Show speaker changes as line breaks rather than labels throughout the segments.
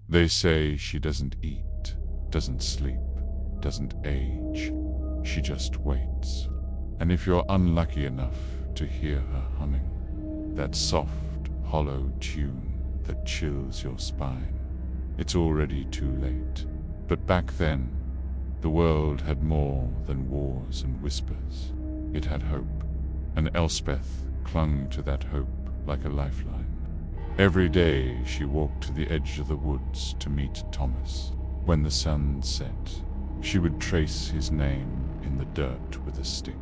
They say she doesn't eat, doesn't sleep, doesn't age. She just waits. And if you're unlucky enough to hear her humming, that soft, hollow tune that chills your spine, it's already too late. But back then, the world had more than wars and whispers. It had hope, and Elspeth clung to that hope like a lifeline. Every day she walked to the edge of the woods to meet Thomas. When the sun set, she would trace his name in the dirt with a stick.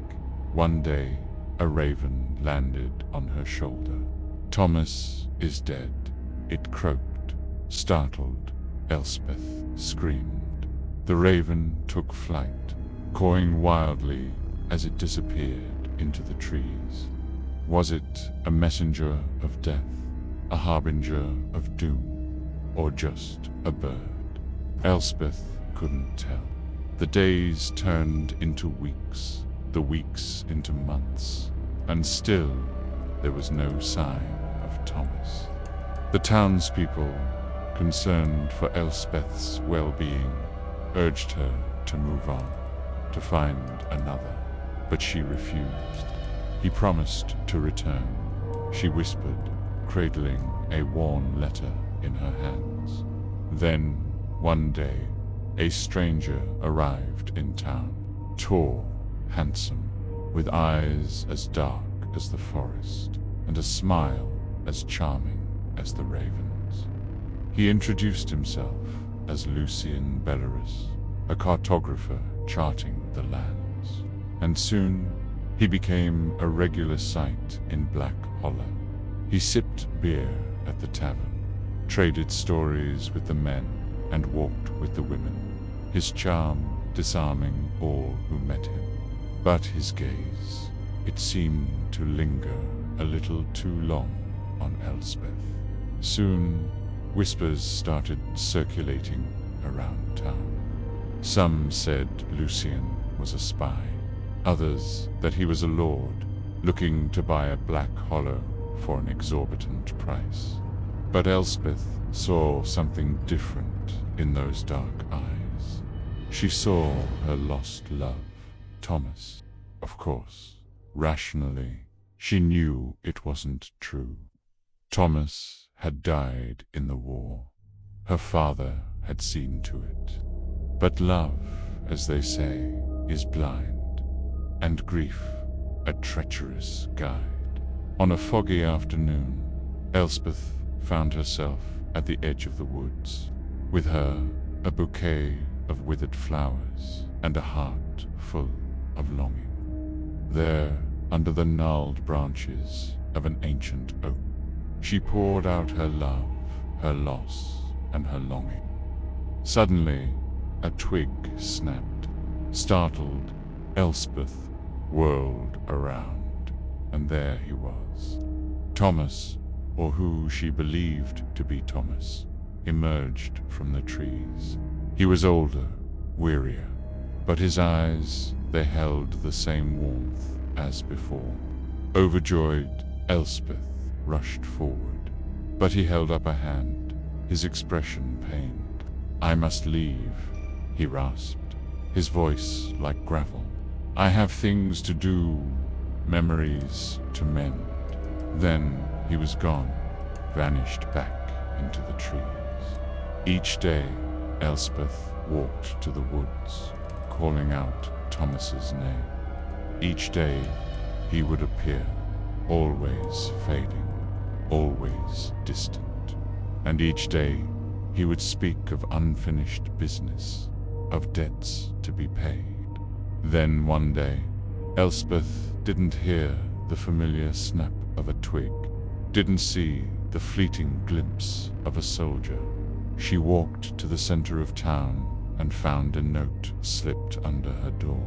One day, a raven landed on her shoulder. "Thomas is dead," it croaked. Startled, Elspeth screamed. The raven took flight, cawing wildly as it disappeared into the trees. Was it a messenger of death, a harbinger of doom, or just a bird? Elspeth couldn't tell. The days turned into weeks, the weeks into months, and still there was no sign of Thomas. The townspeople, concerned for Elspeth's well-being, urged her to move on, to find another, but she refused. He promised to return, she whispered, cradling a worn letter in her hands. Then, one day, a stranger arrived in town, tall, handsome, with eyes as dark as the forest, and a smile as charming as the raven's. He introduced himself as Lucien Belarus, a cartographer charting the lands, and soon he became a regular sight in Black Hollow. He sipped beer at the tavern, traded stories with the men, and walked with the women, his charm disarming all who met him. But his gaze, it seemed to linger a little too long on Elspeth. Soon, whispers started circulating around town. Some said Lucien was a spy, others that he was a lord looking to buy a Black Hollow for an exorbitant price. But Elspeth saw something different in those dark eyes. She saw her lost love, Thomas. Of course, rationally, she knew it wasn't true. Thomas had died in the war. Her father had seen to it. But love, as they say, is blind, and grief a treacherous guide. On a foggy afternoon, Elspeth found herself at the edge of the woods, with her a bouquet of withered flowers and a heart full of longing. There, under the gnarled branches of an ancient oak, she poured out her love, her loss, and her longing. Suddenly, a twig snapped. Startled, Elspeth whirled around, and there he was. Thomas, or who she believed to be Thomas, emerged from the trees. He was older, wearier, but his eyes, they held the same warmth as before. Overjoyed, Elspeth rushed forward, but he held up a hand, his expression pained. "I must leave," he rasped, his voice like gravel. "I have things to do, memories to mend." Then he was gone, vanished back into the trees. Each day, Elspeth walked to the woods, calling out Thomas's name. Each day, he would appear, always fading, always distant. And each day, he would speak of unfinished business, of debts to be paid. Then one day, Elspeth didn't hear the familiar snap of a twig, didn't see the fleeting glimpse of a soldier. She walked to the center of town and found a note slipped under her door.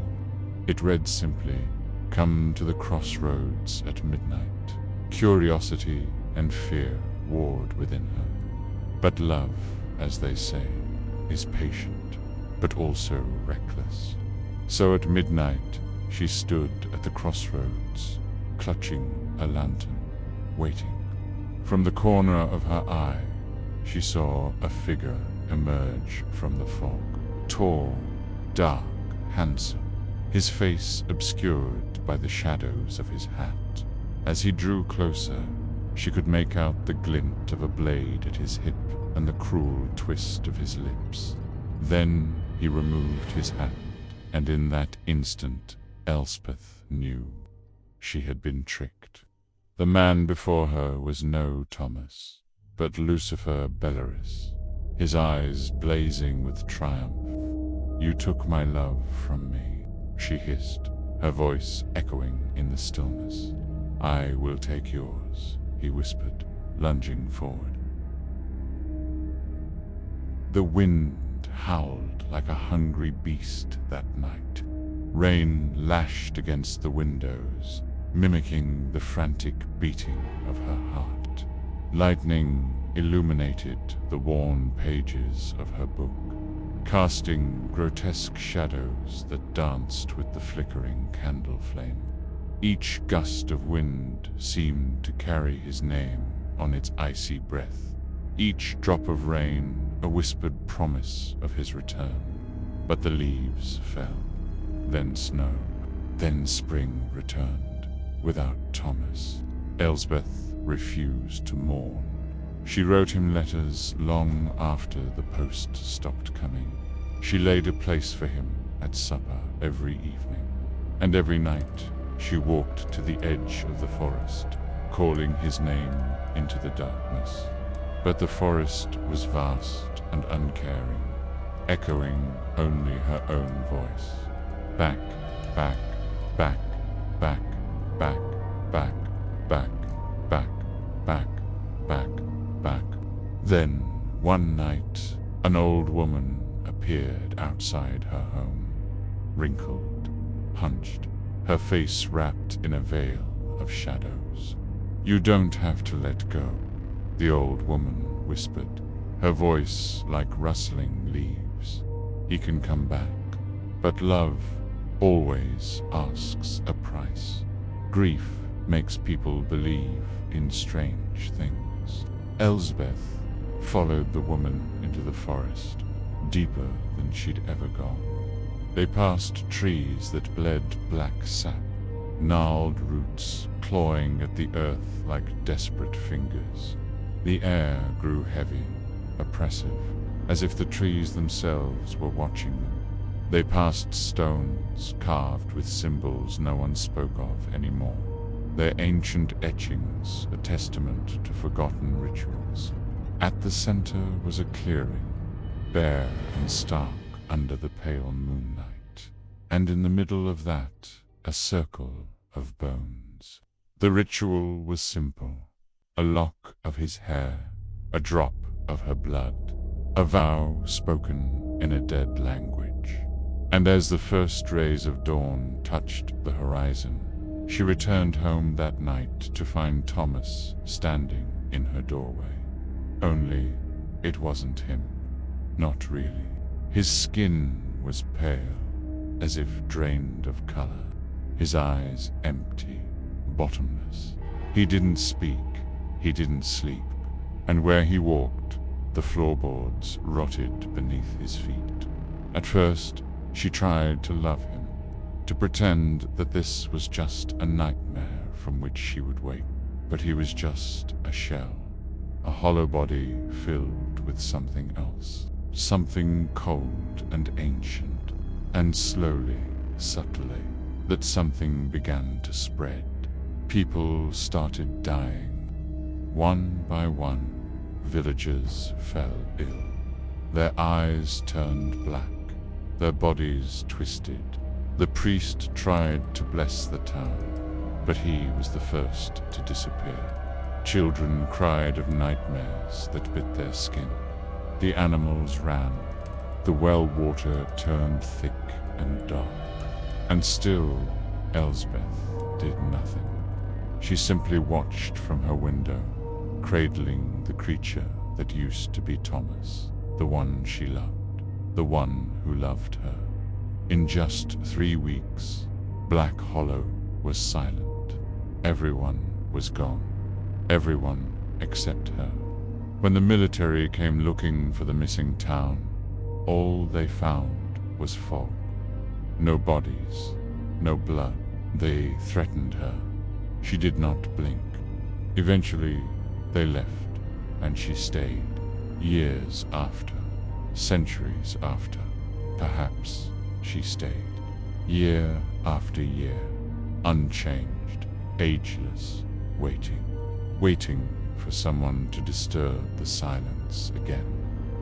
It read simply, "Come to the crossroads at midnight." Curiosity and fear warred within her. But love, as they say, is patient, but also reckless. So at midnight, she stood at the crossroads, clutching a lantern, waiting. From the corner of her eye, she saw a figure emerge from the fog. Tall, dark, handsome, his face obscured by the shadows of his hat. As he drew closer, she could make out the glint of a blade at his hip and the cruel twist of his lips. Then he removed his hand, and in that instant, Elspeth knew she had been tricked. The man before her was no Thomas, but Lucifer Belarus, his eyes blazing with triumph. "You took my love from me," she hissed, her voice echoing in the stillness. "I will take yours," he whispered, lunging forward. The wind howled like a hungry beast that night. Rain lashed against the windows, mimicking the frantic beating of her heart. Lightning illuminated the worn pages of her book, casting grotesque shadows that danced with the flickering candle flame. Each gust of wind seemed to carry his name on its icy breath, each drop of rain a whispered promise of his return. But the leaves fell, then snow, then spring returned. Without Thomas, Elsbeth refused to mourn. She wrote him letters long after the post stopped coming. She laid a place for him at supper every evening, and every night she walked to the edge of the forest, calling his name into the darkness. But the forest was vast and uncaring, echoing only her own voice. Back, back, back, back, back, back, back, back, back, back, back. Then, one night, an old woman appeared outside her home, wrinkled, hunched, her face wrapped in a veil of shadows. "You don't have to let go," the old woman whispered, her voice like rustling leaves. "He can come back, but love always asks a price. Grief makes people believe in strange things." Elsbeth followed the woman into the forest, deeper than she'd ever gone. They passed trees that bled black sap, gnarled roots clawing at the earth like desperate fingers. The air grew heavy, oppressive, as if the trees themselves were watching them. They passed stones carved with symbols no one spoke of anymore, their ancient etchings a testament to forgotten rituals. At the center was a clearing, bare and stark under the pale moonlight, and in the middle of that, a circle of bones. The ritual was simple: a lock of his hair, a drop of her blood, a vow spoken in a dead language. And as the first rays of dawn touched the horizon, she returned home that night to find Thomas standing in her doorway. Only, it wasn't him. Not really. His skin was pale, as if drained of color, his eyes empty, bottomless. He didn't speak, he didn't sleep, and where he walked, the floorboards rotted beneath his feet. At first, she tried to love him, to pretend that this was just a nightmare from which she would wake. But he was just a shell, a hollow body filled with something else, something cold and ancient. And slowly, subtly, that something began to spread. People started dying. One by one, villagers fell ill. Their eyes turned black, their bodies twisted. The priest tried to bless the town, but he was the first to disappear. Children cried of nightmares that bit their skin. The animals ran. The well water turned thick and dark. And still, Elsbeth did nothing. She simply watched from her window, cradling the creature that used to be Thomas, the one she loved, the one who loved her. In just 3 weeks, Black Hollow was silent. Everyone was gone. Everyone except her. When the military came looking for the missing town, all they found was fog. No bodies, no blood. They threatened her. She did not blink. Eventually, they left, and she stayed. Years after, centuries after, perhaps she stayed. Year after year, unchanged, ageless, waiting for someone to disturb the silence again,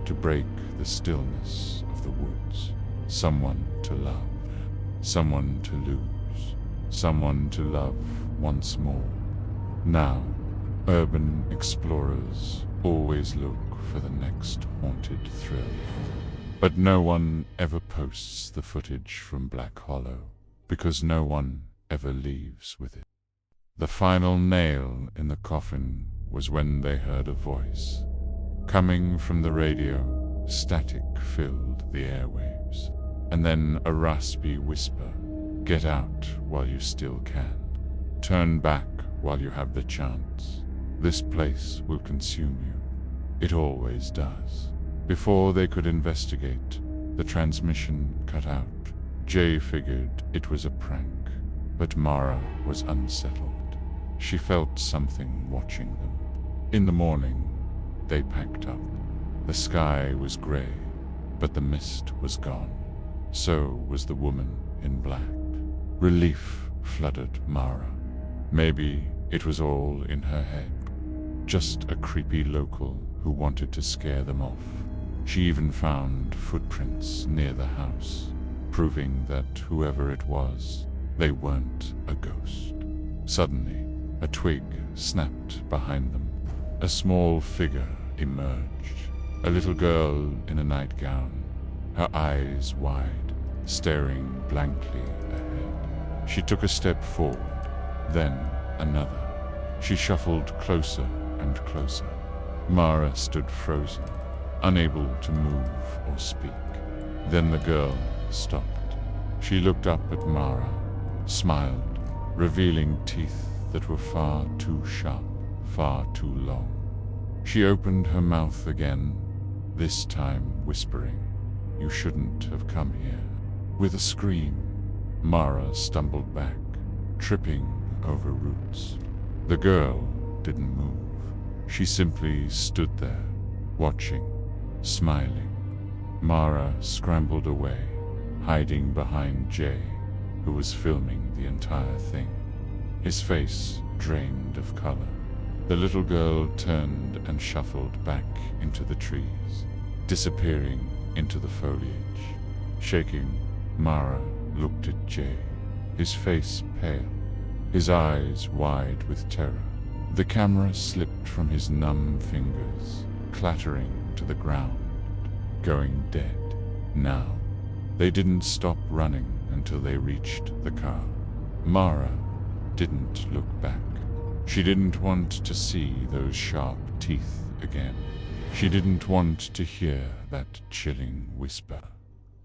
to break the stillness of the woods. Someone to love, someone to lose, someone to love once more. Now, urban explorers always look for the next haunted thrill. But no one ever posts the footage from Black Hollow, because no one ever leaves with it. The final nail in the coffin was when they heard a voice. Coming from the radio, static filled the airwaves, and then a raspy whisper, "Get out while you still can. Turn back while you have the chance. This place will consume you. It always does." Before they could investigate, the transmission cut out. Jay figured it was a prank, but Mara was unsettled. She felt something watching them. In the morning, they packed up. The sky was gray, but the mist was gone. So was the woman in black. Relief flooded Mara. Maybe it was all in her head. Just a creepy local who wanted to scare them off. She even found footprints near the house, proving that whoever it was, they weren't a ghost. Suddenly, a twig snapped behind them. A small figure emerged. A little girl in a nightgown, her eyes wide, staring blankly ahead. She took a step forward, then another. She shuffled closer and closer. Mara stood frozen, unable to move or speak. Then the girl stopped. She looked up at Mara, smiled, revealing teeth that were far too sharp, far too long. She opened her mouth again, this time whispering, "You shouldn't have come here." With a scream, Mara stumbled back, tripping over roots. The girl didn't move. She simply stood there, watching, smiling. Mara scrambled away, hiding behind Jay, who was filming the entire thing. His face drained of color. The little girl turned and shuffled back into the trees, disappearing into the foliage. Shaking, Mara looked at Jay, his face pale, his eyes wide with terror. The camera slipped from his numb fingers, clattering to the ground, going dead. Now, they didn't stop running until they reached the car. Mara didn't look back. She didn't want to see those sharp teeth again. She didn't want to hear that chilling whisper.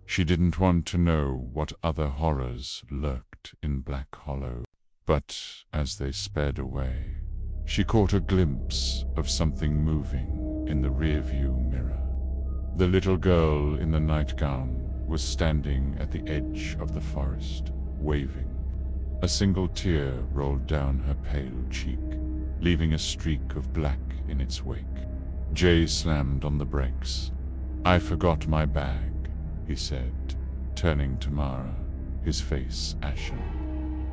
She didn't want to know what other horrors lurked in Black Hollow. But as they sped away, she caught a glimpse of something moving in the rearview mirror. The little girl in the nightgown was standing at the edge of the forest, waving. A single tear rolled down her pale cheek, leaving a streak of black in its wake. Jay slammed on the brakes. "I forgot my bag," he said, turning to Mara, his face ashen.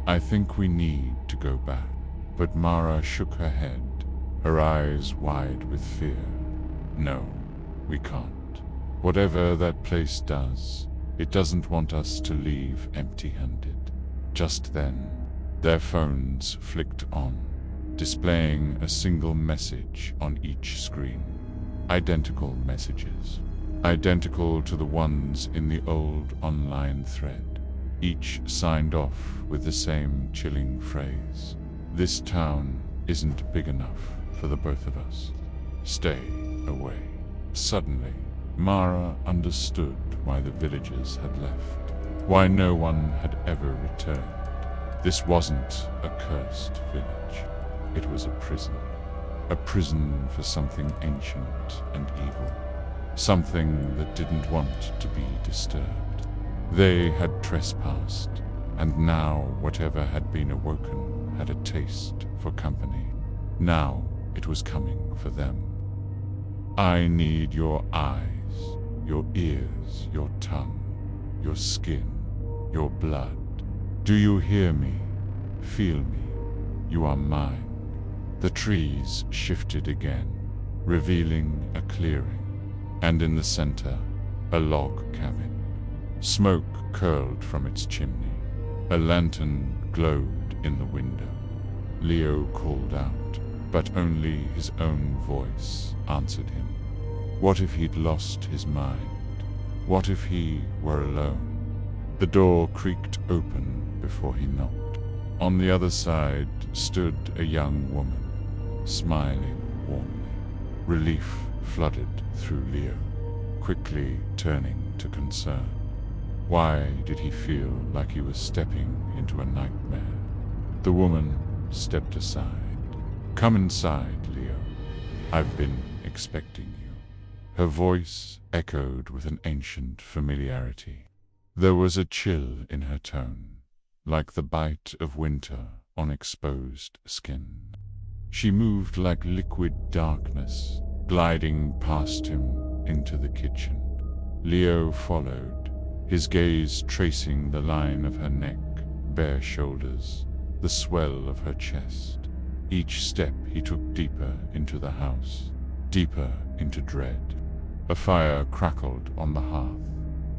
"I think we need to go back." But Mara shook her head, her eyes wide with fear. "No, we can't. Whatever that place does, it doesn't want us to leave empty-handed." Just then, their phones flicked on, displaying a single message on each screen. Identical messages. Identical to the ones in the old online thread. Each signed off with the same chilling phrase. "This town isn't big enough for the both of us. Stay away." Suddenly, Mara understood why the villagers had left, why no one had ever returned. This wasn't a cursed village. It was a prison. a prison for something ancient and evil, something that didn't want to be disturbed. They had trespassed, and now whatever had been awoken had a taste for company. Now it was coming for them. I need your eyes, your ears, your tongue, your skin, your blood. Do you hear me? Feel me. You are mine. The trees shifted again, revealing a clearing, and in the center, a log cabin. Smoke curled from its chimney. A lantern glowed in the window. Leo called out, but only his own voice answered him. What if he'd lost his mind? What if he were alone? The door creaked open before he knocked. On the other side stood a young woman, smiling warmly. Relief flooded through Leo, quickly turning to concern. Why did he feel like he was stepping into a nightmare? The woman stepped aside. Come inside, Leo. I've been expecting you. Her voice echoed with an ancient familiarity. There was a chill in her tone, like the bite of winter on exposed skin. She moved like liquid darkness, gliding past him into the kitchen. Leo followed, his gaze tracing the line of her neck, bare shoulders, the swell of her chest. Each step he took deeper into the house, deeper into dread. A fire crackled on the hearth,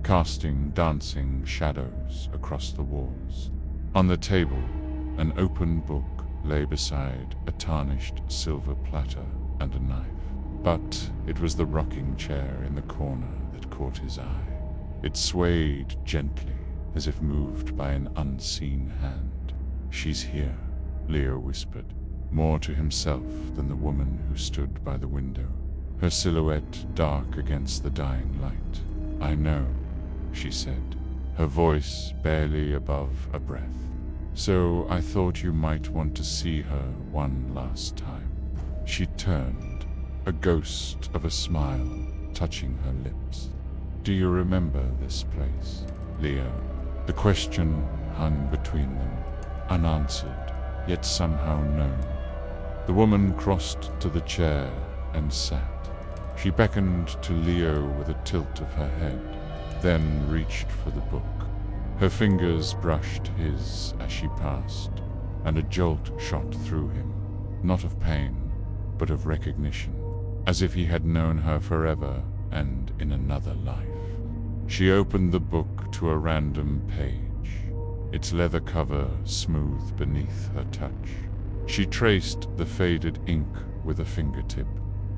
casting dancing shadows across the walls. On the table, an open book lay beside a tarnished silver platter and a knife. But it was the rocking chair in the corner that caught his eye. It swayed gently, as if moved by an unseen hand. She's here, Leo whispered, more to himself than the woman who stood by the window, her silhouette dark against the dying light. I know, she said, her voice barely above a breath. So I thought you might want to see her one last time. She turned, a ghost of a smile touching her lips. Do you remember this place, Leo? The question hung between them, unanswered, yet somehow known. The woman crossed to the chair and sat. She beckoned to Leo with a tilt of her head, then reached for the book. Her fingers brushed his as she passed, and a jolt shot through him, not of pain, but of recognition, as if he had known her forever and in another life. She opened the book to a random page, its leather cover smooth beneath her touch. She traced the faded ink with a fingertip.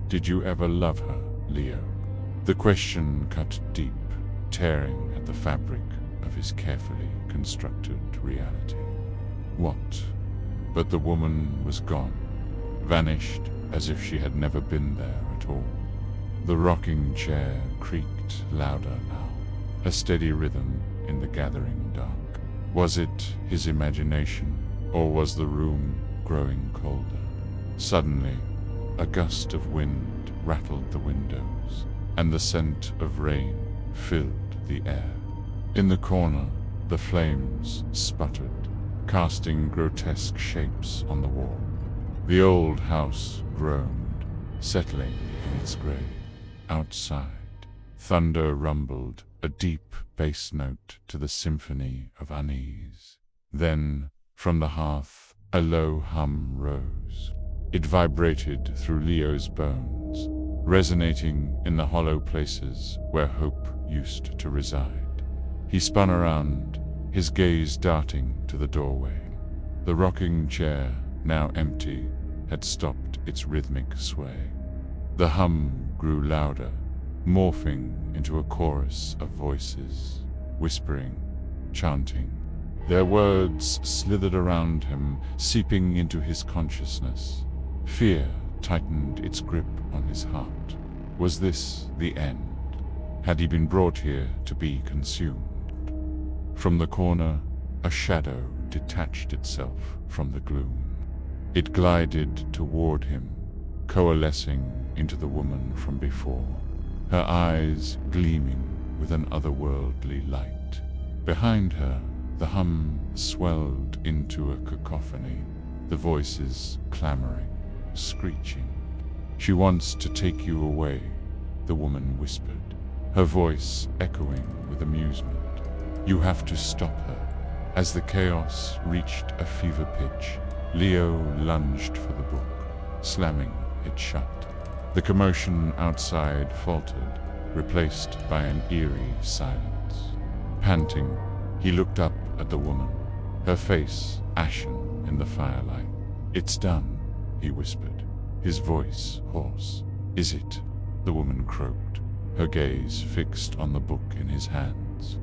Did you ever love her, Leo? The question cut deep, tearing at the fabric of his carefully constructed reality. What? But the woman was gone, vanished as if she had never been there at all. The rocking chair creaked louder now, a steady rhythm in the gathering dark. Was it his imagination, or was the room growing colder? Suddenly, a gust of wind rattled the windows, and the scent of rain filled the air. In the corner, the flames sputtered, casting grotesque shapes on the wall. The old house groaned, settling in its grave. Outside, thunder rumbled, a deep bass note to the symphony of unease. Then, from the hearth, a low hum rose. It vibrated through Leo's bones, resonating in the hollow places where hope used to reside. He spun around, his gaze darting to the doorway. The rocking chair, now empty, had stopped its rhythmic sway. The hum grew louder, morphing into a chorus of voices, whispering, chanting. Their words slithered around him, seeping into his consciousness. Fear tightened its grip on his heart. Was this the end? Had he been brought here to be consumed? From the corner, a shadow detached itself from the gloom. It glided toward him, coalescing into the woman from before, her eyes gleaming with an otherworldly light. Behind her, the hum swelled into a cacophony, the voices clamoring, screeching. "She wants to take you away," the woman whispered, her voice echoing with amusement. "You have to stop her." As the chaos reached a fever pitch, Leo lunged for the book, slamming it shut. The commotion outside faltered, replaced by an eerie silence. Panting, he looked up at the woman, her face ashen in the firelight. "It's done," he whispered, his voice hoarse. "Is it?" the woman croaked, her gaze fixed on the book in his hands.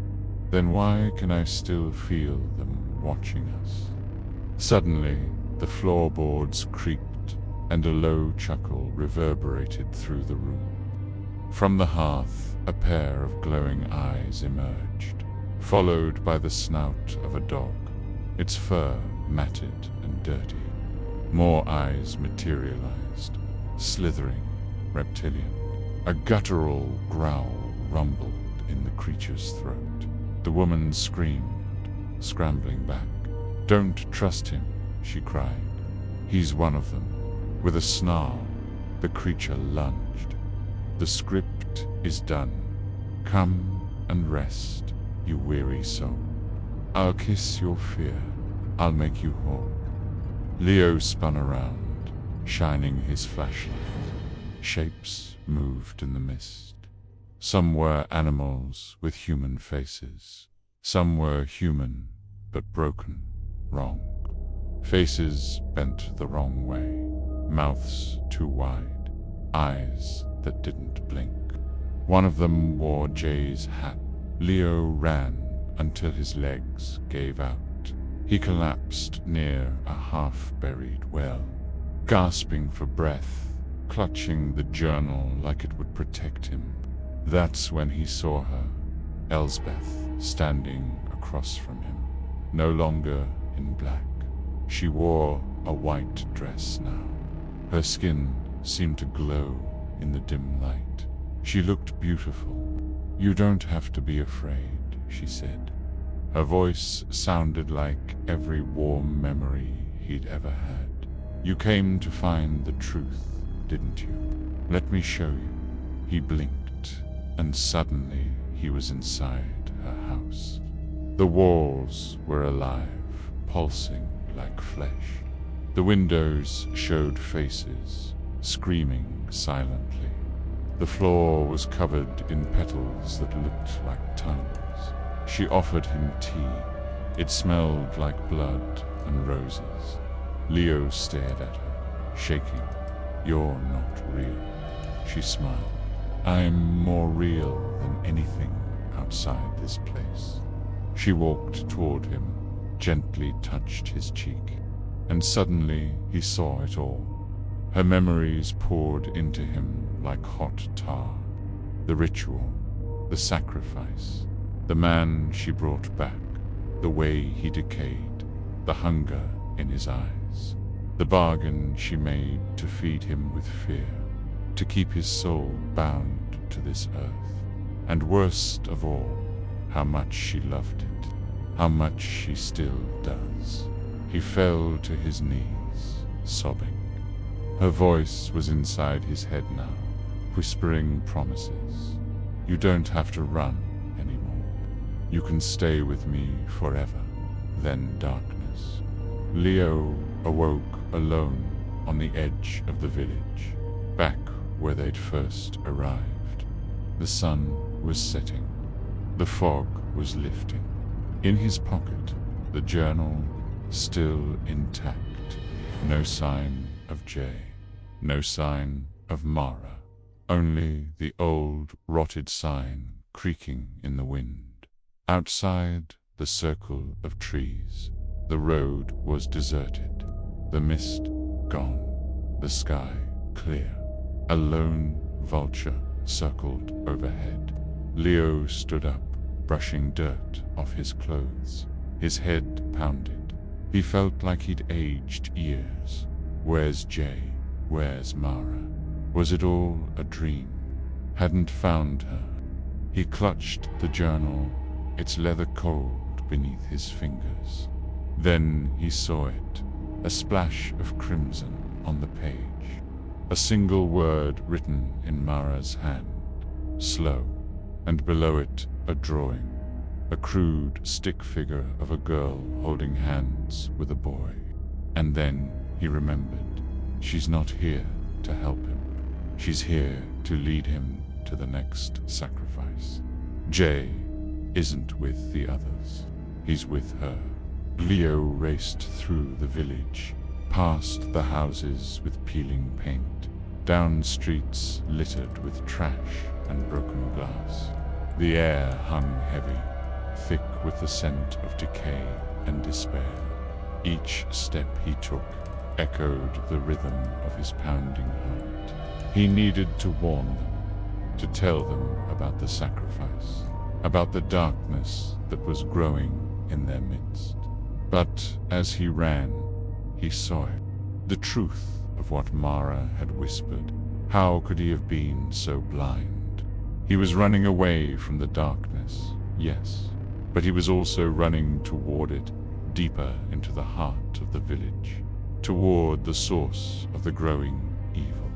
"Then why can I still feel them watching us?" Suddenly, the floorboards creaked, and a low chuckle reverberated through the room. From the hearth, a pair of glowing eyes emerged, followed by the snout of a dog, its fur matted and dirty. More eyes materialized, slithering, reptilian. A guttural growl rumbled in the creature's throat. The woman screamed, scrambling back. "Don't trust him," she cried. "He's one of them." With a snarl, the creature lunged. "The script is done. Come and rest, you weary soul. I'll kiss your fear. I'll make you whole." Leo spun around, shining his flashlight. Shapes moved in the mist. Some were animals with human faces. Some were human, but broken, wrong. Faces bent the wrong way, mouths too wide, eyes that didn't blink. One of them wore Jay's hat. Leo ran until his legs gave out. He collapsed near a half-buried well, gasping for breath, clutching the journal like it would protect him. That's when he saw her, Elsbeth, standing across from him, no longer in black. She wore a white dress now. Her skin seemed to glow in the dim light. She looked beautiful. "You don't have to be afraid," she said. Her voice sounded like every warm memory he'd ever had. "You came to find the truth, didn't you? Let me show you." He blinked, and suddenly he was inside her house. The walls were alive, pulsing like flesh. The windows showed faces, screaming silently. The floor was covered in petals that looked like tongues. She offered him tea. It smelled like blood and roses. Leo stared at her, shaking. "You're not real," she smiled. "I'm more real than anything outside this place." She walked toward him, gently touched his cheek, and suddenly he saw it all. Her memories poured into him like hot tar. The ritual, the sacrifice, the man she brought back, the way he decayed, the hunger in his eyes, the bargain she made to feed him with fear, to keep his soul bound to this earth, and worst of all, how much she loved it, how much she still does. He fell to his knees, sobbing. Her voice was inside his head now, whispering promises. "You don't have to run anymore. You can stay with me forever." Then darkness. Leo awoke alone on the edge of the village, back where they'd first arrived. The sun was setting. The fog was lifting. In his pocket, the journal still intact. No sign of Jay. No sign of Mara. Only the old, rotted sign creaking in the wind. Outside the circle of trees, the road was deserted. The mist gone. The sky clear. A lone vulture circled overhead. Leo stood up, brushing dirt off his clothes. His head pounded. He felt like he'd aged years. "Where's Jay?" Where's Mara? Was it all a dream? Hadn't found her. He clutched the journal, its leather cold beneath his fingers. Then he saw it, a splash of crimson on the page. A single word written in Mara's hand, slow, and below it a drawing, a crude stick figure of a girl holding hands with a boy. And then he remembered, she's not here to help him. She's here to lead him to the next sacrifice. Jay isn't with the others. He's with her. Leo raced through the village, past the houses with peeling paint, down streets littered with trash and broken glass. The air hung heavy, thick with the scent of decay and despair. Each step he took echoed the rhythm of his pounding heart. He needed to warn them, to tell them about the sacrifice, about the darkness that was growing in their midst. But as he ran, he saw it, the truth of what Mara had whispered. How could he have been so blind? He was running away from the darkness, yes, but he was also running toward it, deeper into the heart of the village, toward the source of the growing evil.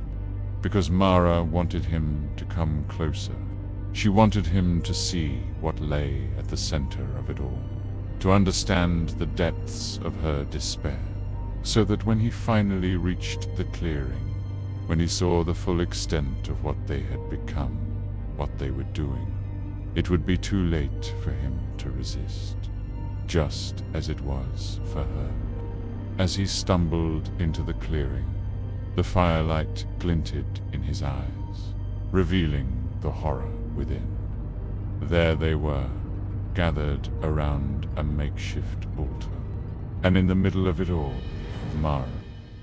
Because Mara wanted him to come closer. She wanted him to see what lay at the center of it all, to understand the depths of her despair, so that when he finally reached the clearing, when he saw the full extent of what they had become, what they were doing, it would be too late for him to resist, just as it was for her. As he stumbled into the clearing, the firelight glinted in his eyes, revealing the horror within. There they were, gathered around a makeshift altar, and in the middle of it all, Mara,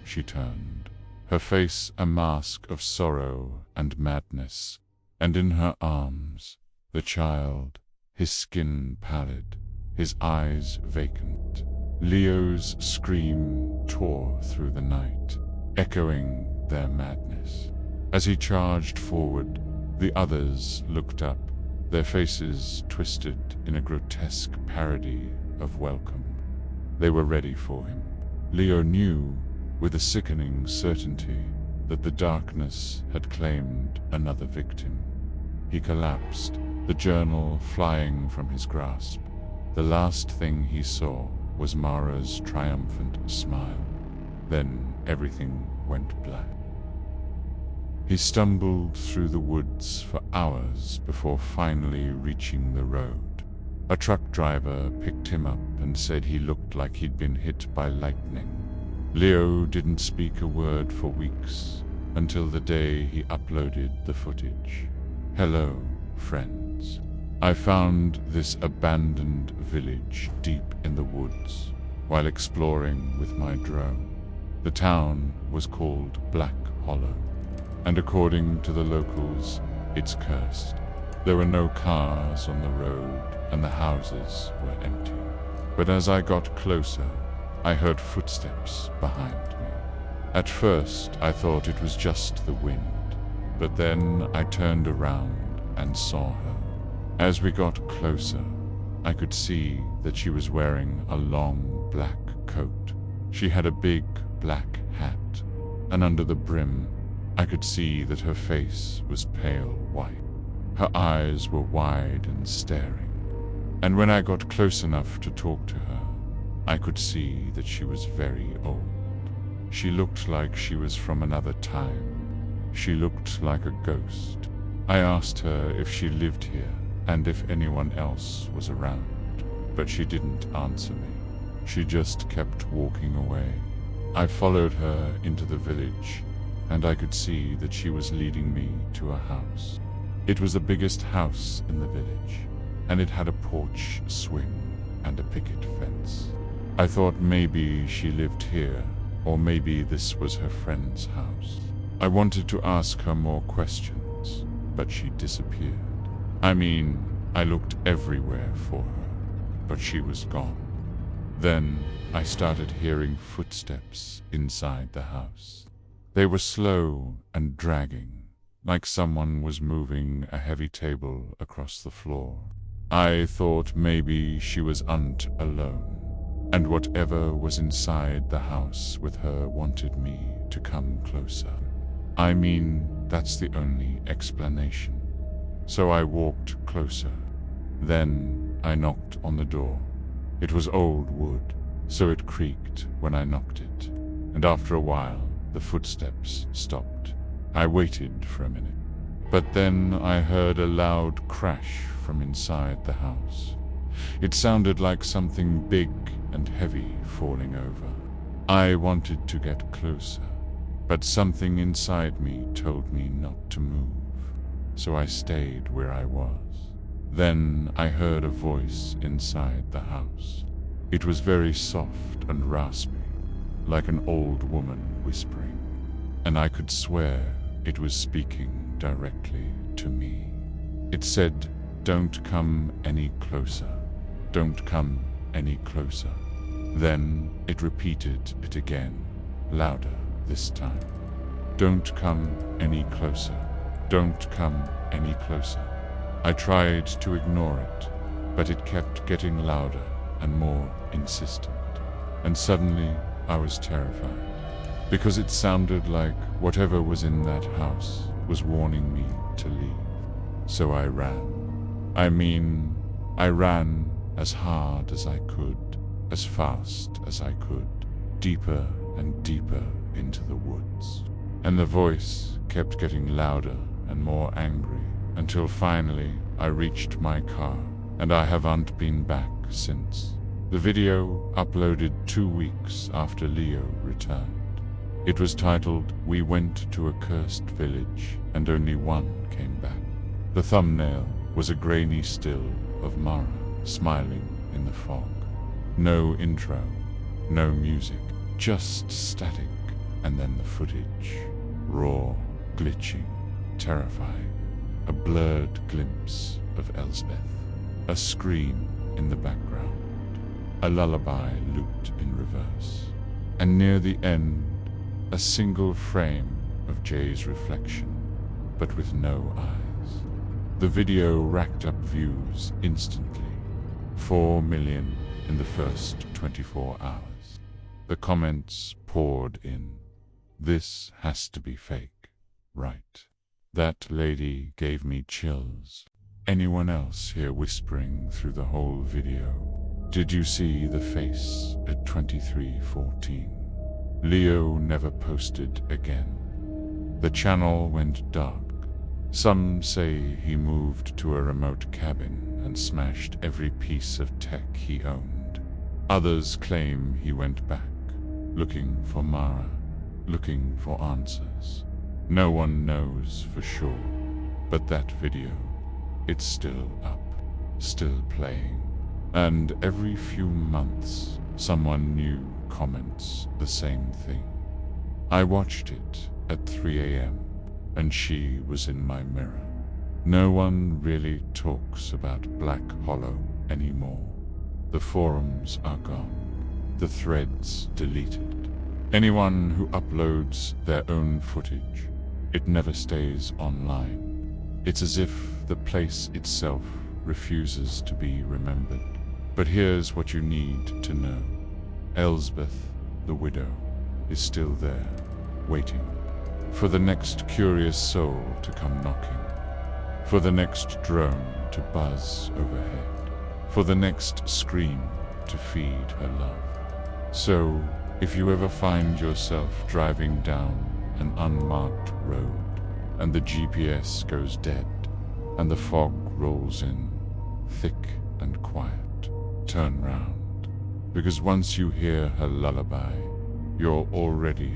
she turned, her face a mask of sorrow and madness, and in her arms, the child, his skin pallid, his eyes vacant. Leo's scream tore through the night, echoing their madness. As he charged forward, the others looked up, their faces twisted in a grotesque parody of welcome. They were ready for him. Leo knew, with a sickening certainty, that the darkness had claimed another victim. He collapsed, the journal flying from his grasp. The last thing he saw was Mara's triumphant smile. Then everything went black. He stumbled through the woods for hours before finally reaching the road. A truck driver picked him up and said he looked like he'd been hit by lightning. Leo didn't speak a word for weeks, until the day he uploaded the footage. Hello, friends. I found this abandoned village deep in the woods while exploring with my drone. The town was called Black Hollow, and according to the locals, it's cursed. There were no cars on the road, and the houses were empty. But as I got closer, I heard footsteps behind me. At first, I thought it was just the wind, but then I turned around and saw her. As we got closer, I could see that she was wearing a long black coat. She had a big black hat, and under the brim, I could see that her face was pale white. Her eyes were wide and staring, and when I got close enough to talk to her, I could see that she was very old. She looked like she was from another time. She looked like a ghost. I asked her if she lived here and if anyone else was around, but she didn't answer me. She just kept walking away. I followed her into the village, and I could see that she was leading me to a house. It was the biggest house in the village, and it had a porch swing and a picket fence. I thought maybe she lived here, or maybe this was her friend's house. I wanted to ask her more questions, but she disappeared. I looked everywhere for her, but she was gone. Then I started hearing footsteps inside the house. They were slow and dragging, like someone was moving a heavy table across the floor. I thought maybe she was alone, and whatever was inside the house with her wanted me to come closer. I mean, that's the only explanation. So I walked closer. Then I knocked on the door. It was old wood, so it creaked when I knocked it, and after a while, the footsteps stopped. I waited for a minute, but then I heard a loud crash from inside the house. It sounded like something big and heavy falling over. I wanted to get closer, but something inside me told me not to move, so I stayed where I was. Then I heard a voice inside the house. It was very soft and raspy, like an old woman whispering, and I could swear it was speaking directly to me. It said, "Don't come any closer. Don't come any closer." Then it repeated it again, louder this time. "Don't come any closer. Don't come any closer." I tried to ignore it, but it kept getting louder and more insistent. And suddenly I was terrified, because it sounded like whatever was in that house was warning me to leave. So I ran. I ran as hard as I could, as fast as I could, deeper and deeper into the woods. And the voice kept getting louder and more angry, until finally I reached my car, and I haven't been back since. The video uploaded 2 weeks after Leo returned. It was titled, "We Went to a Cursed Village and Only One Came Back." The thumbnail was a grainy still of Mara smiling in the fog. No intro, no music, just static, and then the footage. Raw, glitching, terrifying. A blurred glimpse of Elsbeth. A scream in the background. A lullaby looped in reverse. And near the end, a single frame of Jay's reflection, but with no eyes. The video racked up views instantly. 4 million in the first 24 hours. The comments poured in. "This has to be fake, right? That lady gave me chills." Anyone else hear whispering through the whole video? "Did you see the face at 23:14? Leo never posted again. The channel went dark. Some say he moved to a remote cabin and smashed every piece of tech he owned. Others claim he went back, looking for Mara, looking for answers. No one knows for sure, but that video, it's still up, still playing. And every few months, someone new comments the same thing. I watched it at 3 a.m., and she was in my mirror. No one really talks about Black Hollow anymore. The forums are gone, the threads deleted. Anyone who uploads their own footage, it never stays online. It's as if the place itself refuses to be remembered. But here's what you need to know. Elsbeth, the widow, is still there, waiting, for the next curious soul to come knocking, for the next drone to buzz overhead, for the next scream to feed her love. So, if you ever find yourself driving down an unmarked road, and the GPS goes dead, and the fog rolls in, thick and quiet, turn round, because once you hear her lullaby, you're already